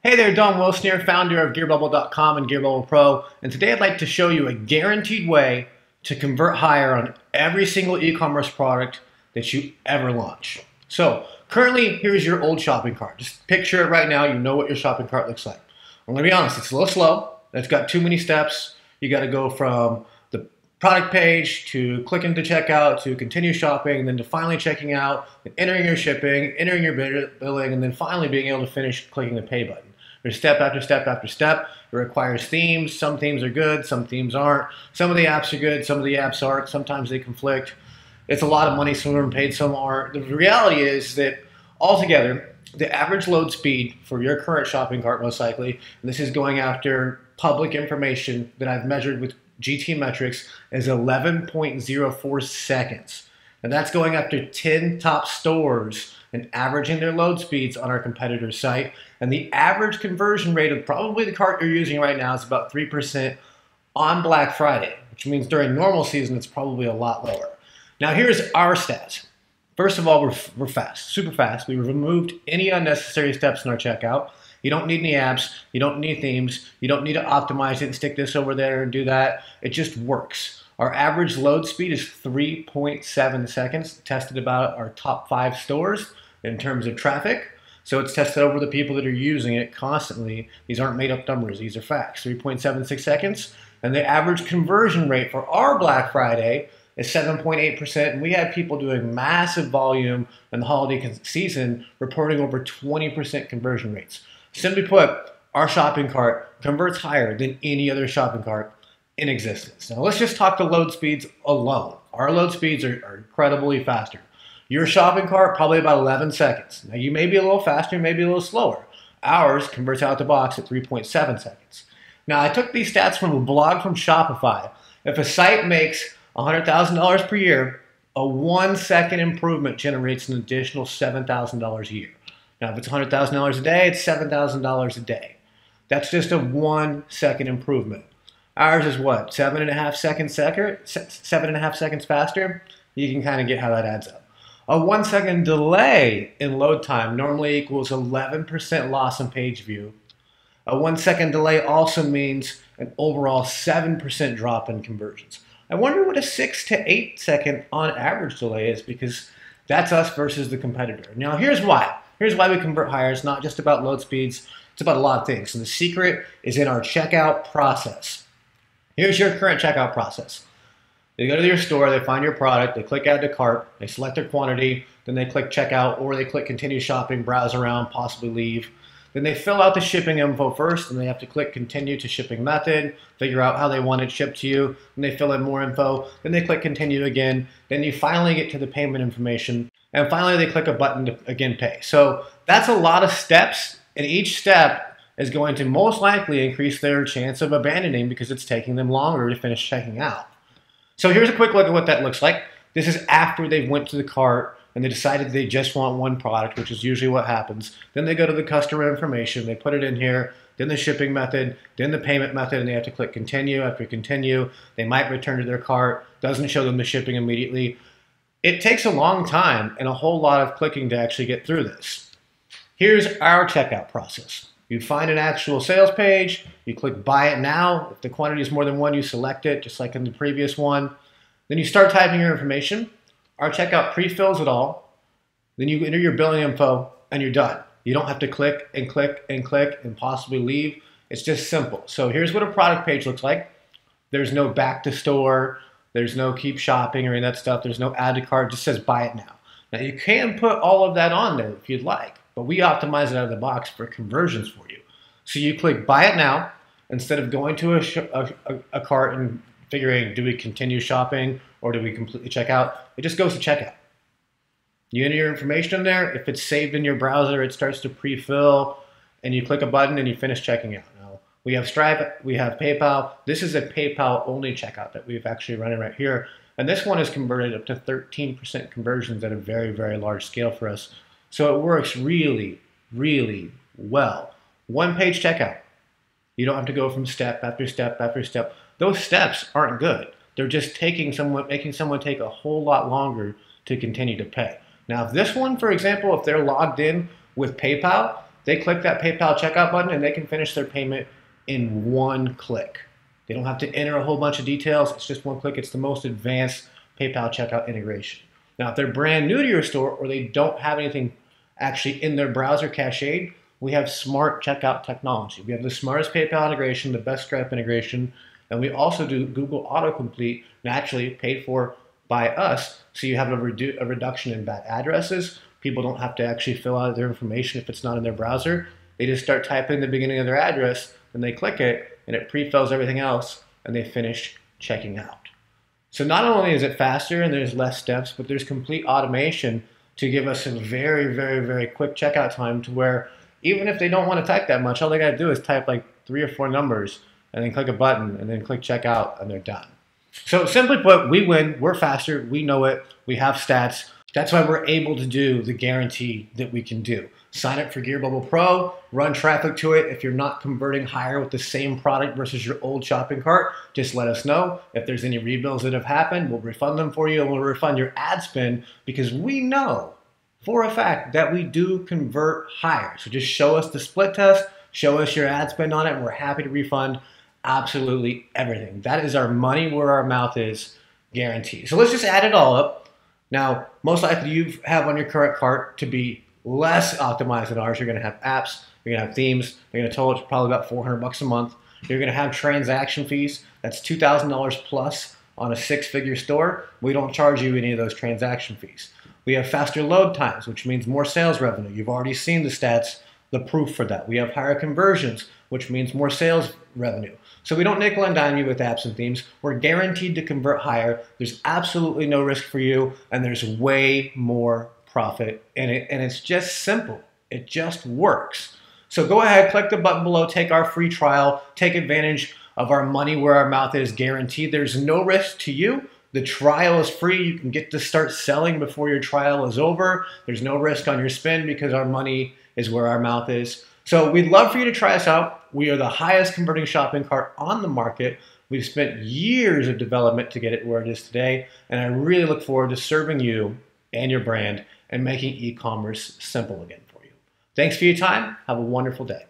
Hey there, Don Wilson here, founder of GearBubble.com and GearBubble Pro, and today I'd like to show you a guaranteed way to convert higher on every single e-commerce product that you ever launch. So, currently, here's your old shopping cart. Just picture it right now, you know what your shopping cart looks like. I'm gonna be honest, it's a little slow, it's got too many steps. You gotta go from the product page to clicking to checkout to continue shopping, and then to finally checking out, and entering your shipping, entering your billing, and then finally being able to finish clicking the pay button. There's step after step after step. It requires themes. Some themes are good, some themes aren't. Some of the apps are good, some of the apps aren't. Sometimes they conflict. It's a lot of money, some are paid, some aren't. The reality is that altogether, the average load speed for your current shopping cart, most likely, and this is going after public information that I've measured with GTmetrix, is 11.04 seconds. And that's going after 10 top stores and averaging their load speeds on our competitor's site. And the average conversion rate of probably the cart you're using right now is about 3% on Black Friday, which means during normal season it's probably a lot lower. Now here's our stats. First of all, we're fast, super fast. We removed any unnecessary steps in our checkout. You don't need any apps, you don't need themes, you don't need to optimize it and stick this over there and do that. It just works. Our average load speed is 3.7 seconds, tested about our top 5 stores in terms of traffic. So it's tested over the people that are using it constantly. These aren't made up numbers, these are facts. 3.76 seconds. And the average conversion rate for our Black Friday is 7.8%. And we had people doing massive volume in the holiday season reporting over 20% conversion rates. Simply put, our shopping cart converts higher than any other shopping cart in existence. Now let's just talk the load speeds alone. Our load speeds are incredibly faster. Your shopping cart, probably about 11 seconds. Now you may be a little faster, maybe a little slower. Ours converts out the box at 3.7 seconds. Now I took these stats from a blog from Shopify. If a site makes $100,000 per year, a 1-second improvement generates an additional $7,000 a year. Now if it's $100,000 a day, it's $7,000 a day. That's just a 1-second improvement. Ours is what, 7.5 seconds faster? You can kind of get how that adds up. A 1-second delay in load time normally equals 11% loss in page view. A 1-second delay also means an overall 7% drop in conversions. I wonder what a 6 to 8 second on average delay is, because that's us versus the competitor. Now here's why. Here's why we convert higher. It's not just about load speeds, it's about a lot of things. And the secret is in our checkout process. Here's your current checkout process. They go to your store, they find your product, they click add to cart, they select their quantity, then they click checkout, or they click continue shopping, browse around, possibly leave. Then they fill out the shipping info first, and they have to click continue to shipping method, figure out how they want it shipped to you, and they fill in more info, then they click continue again, then you finally get to the payment information, and finally they click a button to again pay. So that's a lot of steps, and each step is going to most likely increase their chance of abandoning because it's taking them longer to finish checking out. So here's a quick look at what that looks like. This is after they went to the cart and they decided they just want one product, which is usually what happens. Then they go to the customer information, they put it in here, then the shipping method, then the payment method, and they have to click continue. After continue, they might return to their cart, doesn't show them the shipping immediately. It takes a long time and a whole lot of clicking to actually get through this. Here's our checkout process. You find an actual sales page, you click buy it now. If the quantity is more than one, you select it, just like in the previous one. Then you start typing your information. Our checkout pre-fills it all. Then you enter your billing info and you're done. You don't have to click and click and click and possibly leave. It's just simple. So here's what a product page looks like. There's no back to store, there's no keep shopping or any of that stuff. There's no add to cart, it just says buy it now. Now you can put all of that on there if you'd like, but we optimize it out of the box for conversions for you. So you click buy it now instead of going to a cart and figuring, do we continue shopping or do we completely check out? It just goes to checkout. You enter your information in there. If it's saved in your browser, it starts to pre-fill, and you click a button and you finish checking out. Now, we have Stripe, we have PayPal. This is a PayPal only checkout that we've actually running right here. And this one is converted up to 13% conversions at a very, very large scale for us. So it works really, really well. One-page checkout. You don't have to go from step after step after step. Those steps aren't good. They're just making someone take a whole lot longer to continue to pay. Now, if this one, for example, if they're logged in with PayPal, They click that PayPal checkout button and they can finish their payment in one click. They don't have to enter a whole bunch of details. It's just one click. It's the most advanced PayPal checkout integration. Now, if they're brand new to your store or they don't have anything actually in their browser cached, we have smart checkout technology. We have the smartest PayPal integration, the best Stripe integration, and we also do Google Autocomplete, naturally paid for by us, so you have a reduction in bad addresses. People don't have to actually fill out their information if it's not in their browser. They just start typing the beginning of their address, then they click it, and it pre-fills everything else, and they finish checking out. So not only is it faster and there's less steps, but there's complete automation to give us a very, very, very quick checkout time to where even if they don't want to type that much, all they got to do is type like 3 or 4 numbers and then click a button and then click checkout and they're done. So simply put, we win, we're faster, we know it, we have stats. That's why we're able to do the guarantee that we can do. Sign up for Gear Bubble Pro, run traffic to it. If you're not converting higher with the same product versus your old shopping cart, just let us know. If there's any rebuilds that have happened, we'll refund them for you and we'll refund your ad spend because we know for a fact that we do convert higher. So just show us the split test, show us your ad spend on it, and we're happy to refund absolutely everything. That is our money where our mouth is guarantee. So let's just add it all up. Now, most likely you have on your current cart to be less optimized than ours. You're going to have apps, you're going to have themes, they're going to total it probably about $400 a month. You're going to have transaction fees. That's $2,000 plus on a 6-figure store. We don't charge you any of those transaction fees. We have faster load times, which means more sales revenue. You've already seen the stats, the proof for that. We have higher conversions, which means more sales revenue. So we don't nickel and dime you with apps and themes. We're guaranteed to convert higher. There's absolutely no risk for you, and there's way more profit in it, and it's just simple. It just works. So go ahead, click the button below, take our free trial, take advantage of our money where our mouth is guaranteed. There's no risk to you. The trial is free. You can get to start selling before your trial is over. There's no risk on your spend because our money is where our mouth is. So we'd love for you to try us out. We are the highest converting shopping cart on the market. We've spent years of development to get it where it is today, and I really look forward to serving you and your brand and making e-commerce simple again for you. Thanks for your time. Have a wonderful day.